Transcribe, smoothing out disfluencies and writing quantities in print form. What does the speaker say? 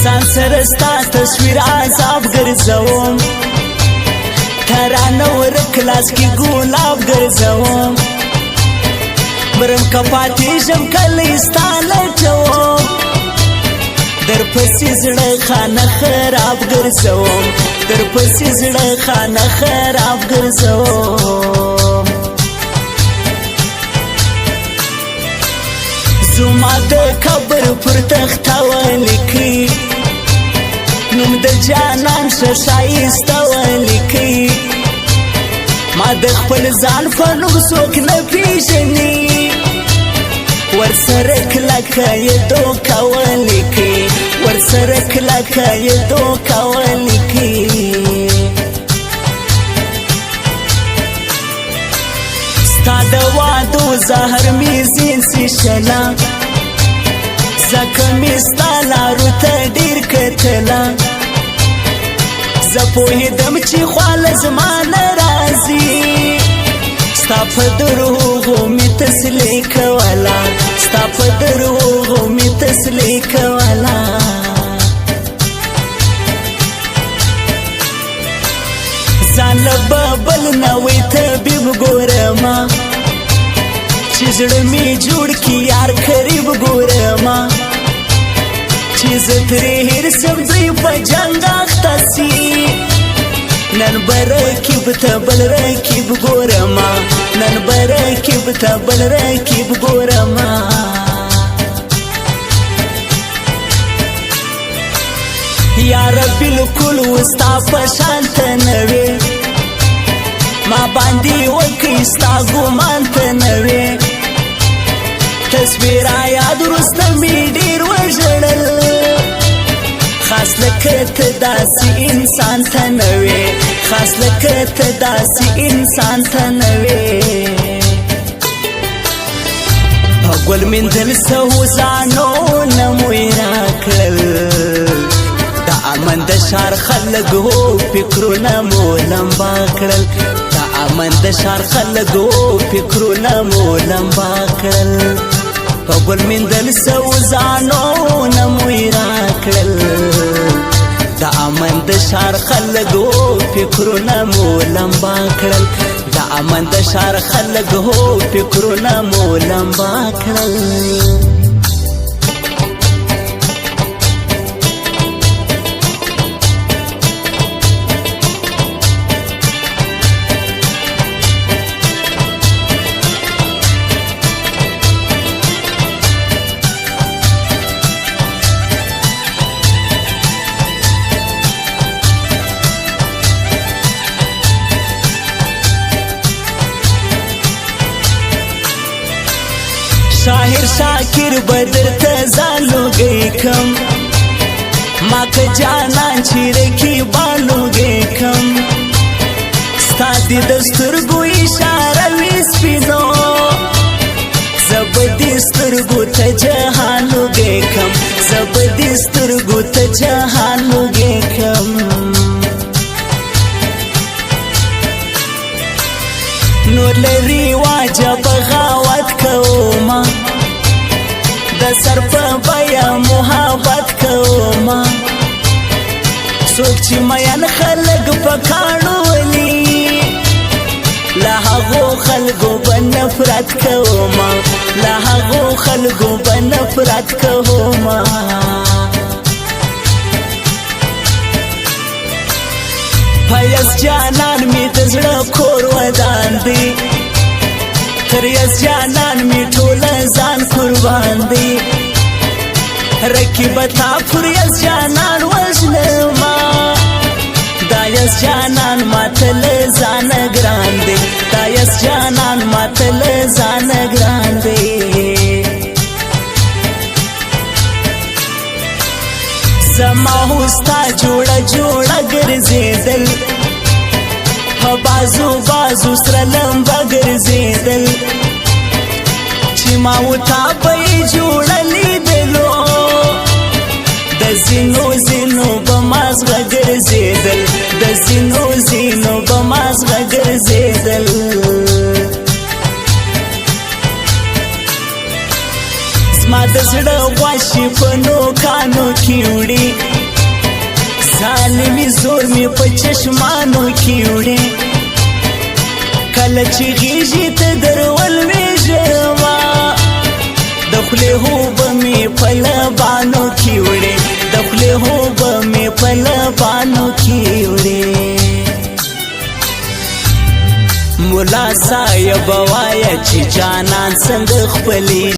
ځان سره ستا تصویر عذاب ګرځوم ترانه ورک لاس کې ګلاب ګرځوم مرم که پاتېږم کله ستا لټوم در پسې زړه خانه خراب ګرځوم در پسې زړه خانه خراب ګرځوم زما د قبر پر تخته ولیکي نوم د جانان ښه ښایسته ولیکي ما د خپل ځان په نوم څوک نه پېژني ورسره کلکه یې دوکه ولیکي ورسره کلکه یې دوکه ولیکي ستا د وعدو زهر مې ځین څښله ځکه مې ستا لارو ته ډېر کتله زه پوهېدم چې خواله زما نه راځي ستا په دروغو مې تسلي کوله ستا په دروغو مې تسلي کوله ځان له بل نوی طبیب ګورمه چې زړه مې جوړ کړي یار قریب ګورمه چې زه ترې هېر سم دوی په جنګ اخته سي نن به رقیب ته بل رقیب ګورمه نن به رقیب ته بل رقیب ګورمه یاره بلکل وستا په شان ته نه وې ما باندې وکړې ستا ګمان ته نه وې تصویر یاد وروسته مې ډېر وژړل خاص لکه ته داسې انسان ته نه وې خاص لکه ته داسې انسان ته نه وې په ګل میندل سوو ځانونه مو یې راکړل د امن د ښار خلک وو فکرونه مو لمبا کړل د امن د ښار خلک وو فکرونه مو لمبا کړل په ګل میندل سوو ځانونه مو یې راکړل د امن د ښار خلک وو فکرونه مو لمبا کړل د امن د ښار خلک وو فکرونه مو لمبا کړل شاهر شاکر بدر ته ځالوګی کم ما که جانان چیرکی بالوګی کم ستا دې د سترګو اشاره وي سپینو زه به دې سترګو ته جهان لوګی کم زه به دې سترګو ته جهان لوګی کم نور لري واجه بغاوت کوما د سر په بیا محبت کوما څوک چې میان خلک په کاڼو ولي له هغو خلکو به نفرت کوما له هغو خلکو به نفرت کوما پایس جانان می د زړه کور ودان دی تر یس جانان می ټول ځان قربان دی رقیب تا پر یس جانان وژنما دا یس جانان ماته له ځان ګران دی دا یس جانان ماته له ځان ګران دی زما هوستا جوړه جوړه ګرځېدل په بازو بازو سره لمبه ګرځېدل چې ما وتا په یې جوړه لیدلو د زینو زینو به مازغه ګرځېدل د زینو زینو به مازغه ګرځېدل زما د زړه غوښې په نوکانو کې وړي په چشمانو کې وړې کله چې غېږې ته درول ویژما د خولې هوبه مې په لبانو کې وړې د خولې هوبه مې په لبانو کې وړې مولا صاحب وایه چې جانان څنګه خپلې